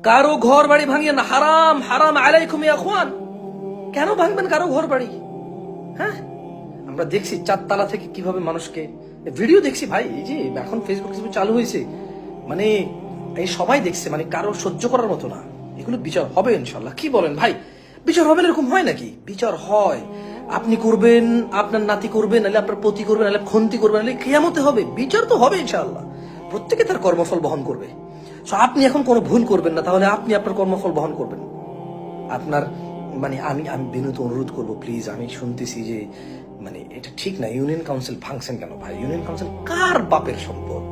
কারো ঘর বাড়ি ভাঙিয়ে না, হারাম হারাম আলাইকুম ইয়া আখওয়ান। কেন ভাঙবেন কারো ঘর বাড়ি? হ্যাঁ, আমরা দেখছি 4 তলা থেকে কিভাবে মানুষকে ভিডিও দেখছি ভাই, এই যে এখন ফেসবুক চালু হয়েছে, মানে এই সবাই দেখছে, মানে কারো সহ্য করার মতো না। এগুলো বিচার হবে ইনশাল্লাহ। কি বলেন ভাই, বিচার হবে না? এরকম হয় নাকি? বিচার হয়। আপনি করবেন, আপনার নাতি করবেন, নাহলে আপনার পতি করবেন, নাহলে খন্তি করবেন, নাহলে কিয়ামতে হবে। বিচার তো হবে ইনশাআল্লাহ, প্রত্যেকে তার কর্মফল বহন করবে। আপনি এখন কোনো ভুল করবেন না, তাহলে আপনি আপনার কর্মফল বহন করবেন। আপনার মানে আমি আমি বিনীত অনুরোধ করবো, প্লিজ। আমি শুনতেছি যে মানে এটা ঠিক না, ইউনিয়ন কাউন্সিল ভাঙছেন কেন ভাই? ইউনিয়ন কাউন্সিল কার বাপের সম্পদ?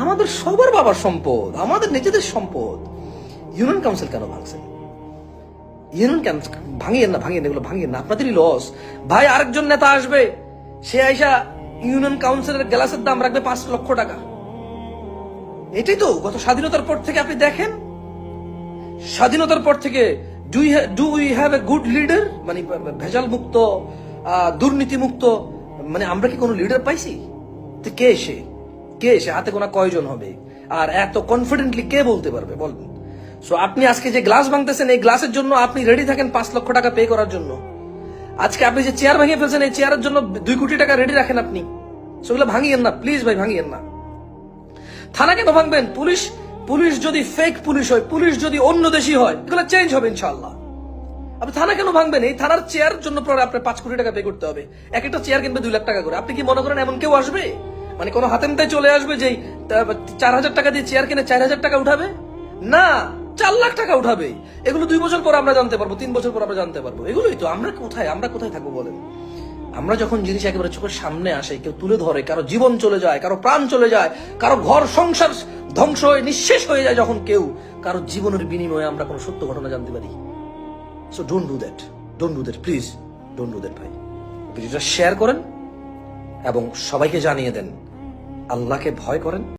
আমাদের সবার বাবার সম্পদ, আমাদের নিজেদের সম্পদ। ইউনিয়ন কাউন্সিল কেন ভাঙছেন? ইউনিয়ন কাউন্সিল ভাঙিয়েন না, ভাঙিয়েন, এগুলো ভাঙিয়েন না, আপনাদেরই লস ভাই। আরেকজন নেতা আসবে, সে আইসা ইউনিয়ন কাউন্সিলের গ্লাসের দাম রাখবে 5 লক্ষ টাকা। এটাই তো গত স্বাধীনতার পর থেকে আপনি দেখেন, স্বাধীনতার পর থেকে do we have a good leader? মানে ভেজাল মুক্ত, দুর্নীতি মুক্ত, মানে আমরা কি কোনো লিডার পাইছি? কে এসে হাতে গোনা কয়জন হবে? আর এত কনফিডেন্টলি কে বলতে পারবে বলেন? সো আপনি আজকে যে গ্লাস ভাঙতেছেন, এই গ্লাসের জন্য আপনি রেডি থাকেন 5 লক্ষ টাকা পে করার জন্য। আজকে আপনি যে চেয়ার ভাঙিয়ে ফেলছেন, এই চেয়ারের জন্য 2 কোটি টাকা রেডি রাখেন আপনি। সেগুলো ভাঙিয়েন না প্লিজ ভাই, ভাঙিয়েন না। থানা কেন ভাঙবেন? পুলিশ যদি ফেক পুলিশ হয়, পুলিশ যদি অন্য দেশি হয়, এগুলো চেঞ্জ হবে ইনশাআল্লাহ। আপনি থানা কেন ভাঙবেন? এই থানার চেয়ার জন্য পরে আপনার 5 কোটি টাকা পে করতে হবে। এক একটা চেয়ার কিনবে 2 লাখ টাকা করে। আপনি কি মনে করেন এমন কেউ আসবে? মানে কোনো হাতেমতায় চলে আসবে যে 4,000 টাকা দিয়ে চেয়ার কিনে 4,000 টাকা উঠাবে? না, 4 লাখ টাকা উঠাবে। এগুলো 2 বছর পর আমরা জানতে পারবো, 3 বছর পর আমরা জানতে পারবো। এগুলোই তো। আমরা কোথায় থাকবো বলেন? আমরা যখন জিনিস একেবারে চোখের সামনে আসে, কেউ তুলে ধরে, কারো জীবন চলে যায়, কারো প্রাণ চলে যায়, কারো ঘর সংসার ধ্বংস হয়ে নিঃশেষ হয়ে যায়, যখন কেউ কারো জীবনের বিনিময়ে আমরা কোনো সত্য ঘটনা জানতে পারি। So don't do that please, don't do that ভাই। ভিডিওটা শেয়ার করেন এবং সবাইকে জানিয়ে দেন, আল্লাহকে ভয় করেন।